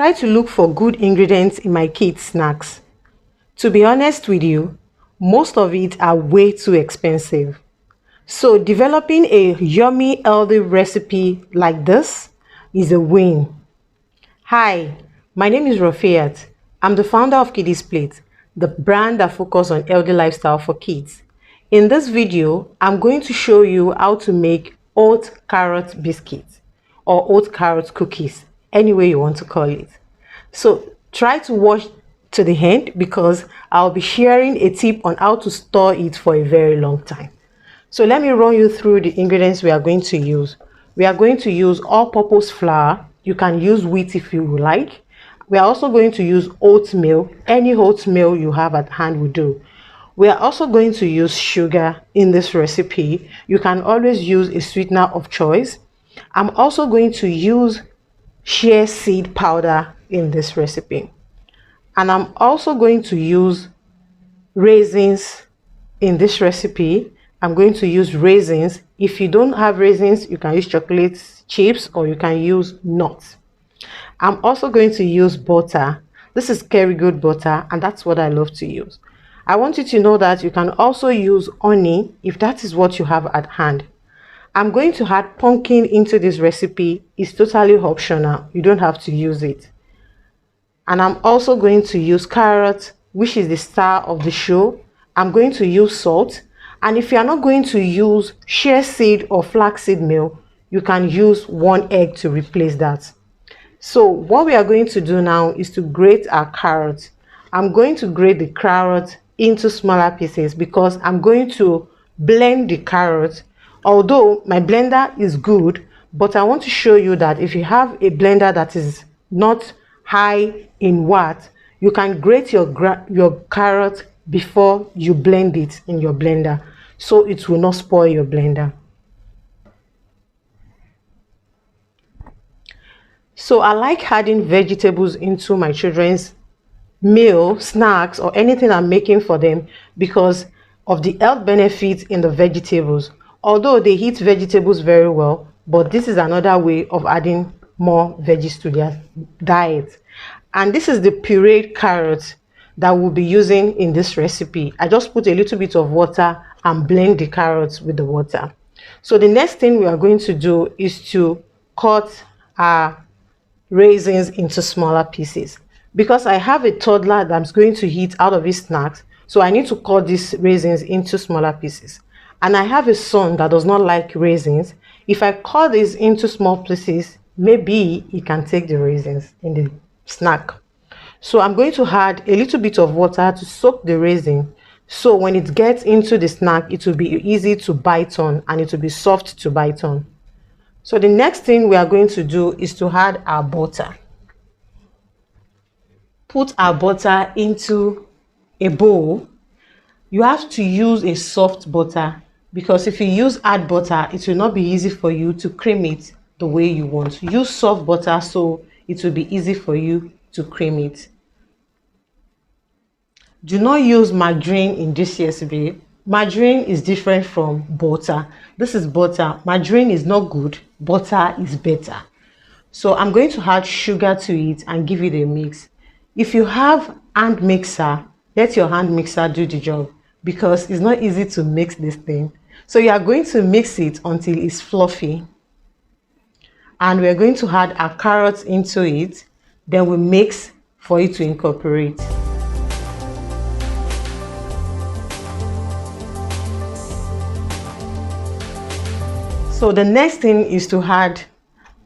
Try to look for good ingredients in my kids' snacks. To be honest with you, most of it are way too expensive. So developing a yummy, healthy recipe like this is a win. Hi, my name is Rafiat. I'm the founder of Kiddies Plate, the brand that focuses on healthy lifestyle for kids. In this video, I'm going to show you how to make oat carrot biscuits or oat carrot cookies, any way you want to call it. So try to watch to the end because I'll be sharing a tip on how to store it for a very long time. So let me run you through the ingredients we are going to use. We are going to use all-purpose flour. You can use wheat if you like. We are also going to use oatmeal. Any oatmeal you have at hand will do. We are also going to use sugar in this recipe. You can always use a sweetener of choice. I'm also going to use shea seed powder in this recipe. And I'm also going to use raisins in this recipe. I'm going to use raisins. If you don't have raisins, you can use chocolate chips or you can use nuts. I'm also going to use butter. This is Kerrygold butter, and that's what I love to use. I want you to know that you can also use honey if that is what you have at hand. I'm going to add pumpkin into this recipe. It's totally optional. You don't have to use it. And I'm also going to use carrot, which is the star of the show. I'm going to use salt. And if you are not going to use shea seed or flaxseed meal, you can use 1 egg to replace that. So what we are going to do now is to grate our carrot. I'm going to grate the carrot into smaller pieces because I'm going to blend the carrot. Although my blender is good, but I want to show you that if you have a blender that is not high in watt, you can grate your carrot before you blend it in your blender, so it will not spoil your blender. So I like adding vegetables into my children's meal, snacks, or anything I'm making for them because of the health benefits in the vegetables. Although they eat vegetables very well, but this is another way of adding more veggies to their diet. And this is the pureed carrot that we'll be using in this recipe. I just put a little bit of water and blend the carrots with the water. So the next thing we are going to do is to cut our raisins into smaller pieces. Because I have a toddler that's going to eat out of his snacks, so I need to cut these raisins into smaller pieces. And I have a son that does not like raisins. If I cut this into small pieces, maybe he can take the raisins in the snack. So I'm going to add a little bit of water to soak the raisin. So when it gets into the snack, it will be easy to bite on and it will be soft to bite on. So the next thing we are going to do is to add our butter. Put our butter into a bowl. You have to use a soft butter because if you use hard butter, it will not be easy for you to cream it the way you want. Use soft butter so it will be easy for you to cream it. Do not use margarine in this recipe. Margarine is different from butter. This is butter. Margarine is not good. Butter is better. So I'm going to add sugar to it and give it a mix. If you have hand mixer, let your hand mixer do the job because it's not easy to mix this thing. So you are going to mix it until it's fluffy. And we're going to add our carrots into it. Then we mix for it to incorporate. So the next thing is to add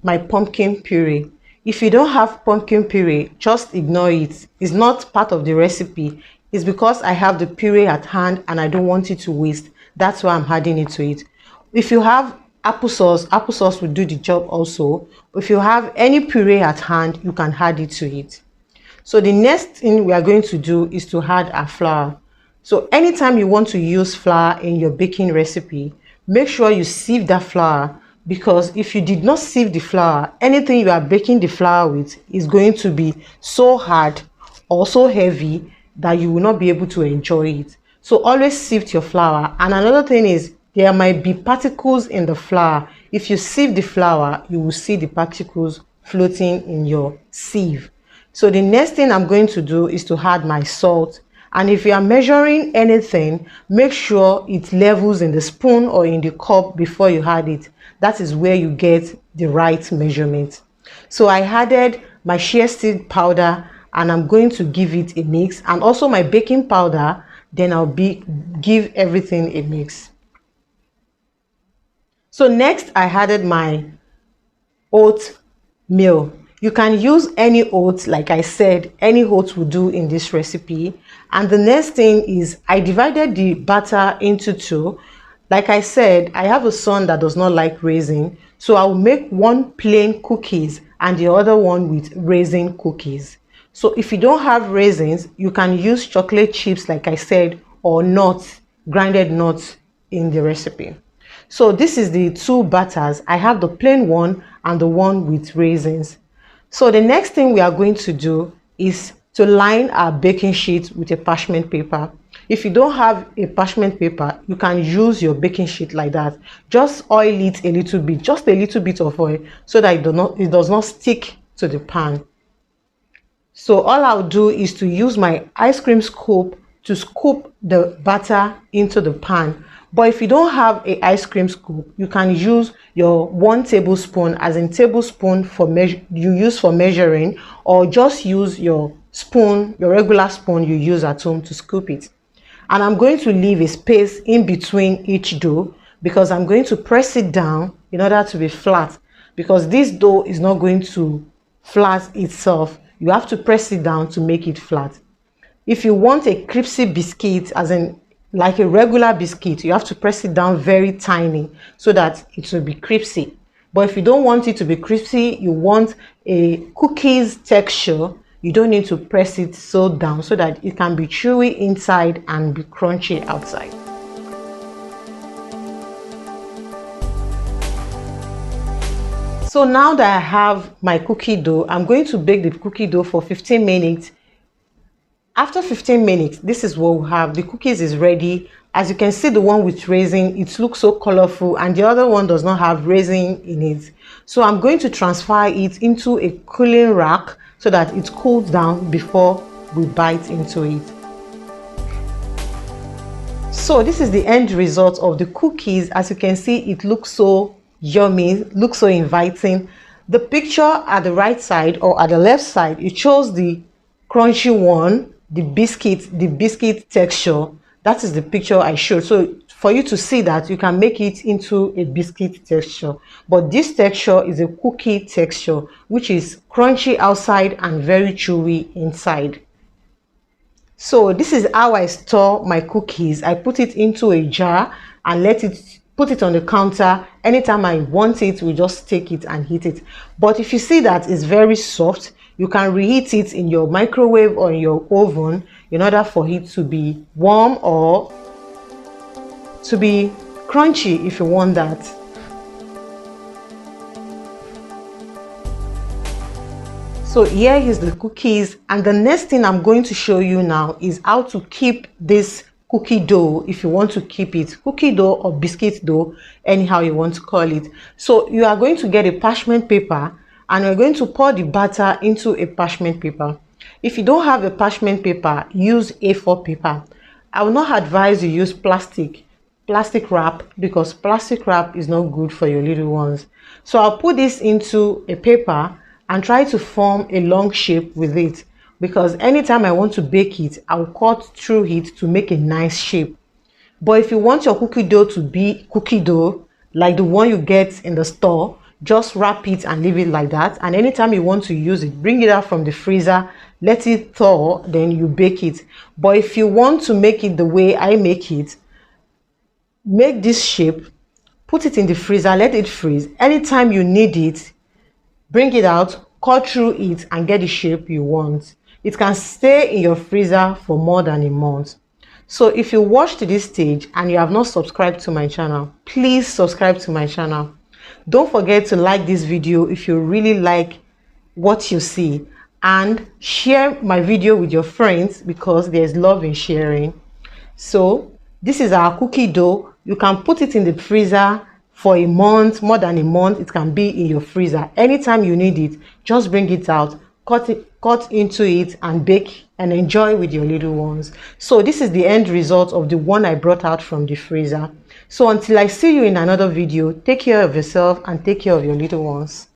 my pumpkin puree. If you don't have pumpkin puree, just ignore it. It's not part of the recipe. It's because I have the puree at hand and I don't want it to waste. That's why I'm adding it to it. If you have applesauce will do the job also. If you have any puree at hand, you can add it to it. So the next thing we are going to do is to add our flour. So anytime you want to use flour in your baking recipe, make sure you sieve that flour, because if you did not sieve the flour, anything you are baking the flour with is going to be so hard or so heavy that you will not be able to enjoy it. So always sieve your flour. And another thing is, there might be particles in the flour. If you sieve the flour, you will see the particles floating in your sieve. So the next thing I'm going to do is to add my salt. And if you are measuring anything, make sure it levels in the spoon or in the cup before you add it. That is where you get the right measurement. So I added my shea seed powder and I'm going to give it a mix, and also my baking powder. Then give everything a mix. So next I added my oatmeal. You can use any oats, like I said, any oats will do in this recipe. And the next thing is I divided the batter into two. Like I said, I have a son that does not like raisin, so I'll make one plain cookies and the other one with raisin cookies. So if you don't have raisins, you can use chocolate chips, like I said, or nuts, grinded nuts in the recipe. So this is the two batters. I have the plain one and the one with raisins. So the next thing we are going to do is to line our baking sheet with a parchment paper. If you don't have a parchment paper, you can use your baking sheet like that. Just oil it a little bit, just a little bit of oil, so that it does not stick to the pan. So all I'll do is to use my ice cream scoop to scoop the batter into the pan. But if you don't have an ice cream scoop, you can use your 1 tablespoon, as in tablespoon you use for measuring, or just use your spoon, your regular spoon you use at home to scoop it. And I'm going to leave a space in between each dough because I'm going to press it down in order to be flat, because this dough is not going to flat itself. You have to press it down to make it flat. If you want a crispy biscuit, as in like a regular biscuit, you have to press it down very tiny so that it will be crispy. But if you don't want it to be crispy, you want a cookies texture, you don't need to press it so down so that it can be chewy inside and be crunchy outside. So now that I have my cookie dough, I'm going to bake the cookie dough for 15 minutes. After 15 minutes, this is what we have. The cookies is ready. As you can see, the one with raisin, it looks so colorful, and the other one does not have raisin in it. So I'm going to transfer it into a cooling rack so that it cools down before we bite into it. So this is the end result of the cookies. As you can see, it looks so yummy, looks so inviting. The picture at the right side or at the left side, it shows the crunchy one, the biscuit texture. That is the picture I showed. So for you to see that, you can make it into a biscuit texture, but this texture is a cookie texture, which is crunchy outside and very chewy inside. So this is how I store my cookies. I put it into a jar and put it on the counter. Anytime I want it, we just take it and heat it. But if you see that it's very soft, you can reheat it in your microwave or in your oven in order for it to be warm or to be crunchy if you want that. So here is the cookies, and the next thing I'm going to show you now is how to keep this cookie dough. If you want to keep it, cookie dough or biscuit dough, anyhow you want to call it. So you are going to get a parchment paper and you're going to pour the batter into a parchment paper. If you don't have a parchment paper, use A4 paper. I will not advise you use plastic wrap, because plastic wrap is not good for your little ones. So I'll put this into a paper and try to form a long shape with it, because anytime I want to bake it, I'll cut through it to make a nice shape. But if you want your cookie dough to be cookie dough like the one you get in the store, just wrap it and leave it like that, and anytime you want to use it, bring it out from the freezer, let it thaw, then you bake it. But if you want to make it the way I make it, make this shape, put it in the freezer, let it freeze. Anytime you need it, bring it out, cut through it and get the shape you want. It can stay in your freezer for more than a month. So if you watched this stage and you have not subscribed to my channel, please subscribe to my channel. Don't forget to like this video if you really like what you see, and share my video with your friends, because there's love in sharing. So this is our cookie dough. You can put it in the freezer for a month, more than a month. It can be in your freezer. Anytime you need it, just bring it out, cut into it and bake and enjoy with your little ones. So this is the end result of the one I brought out from the freezer. So until I see you in another video, take care of yourself and take care of your little ones.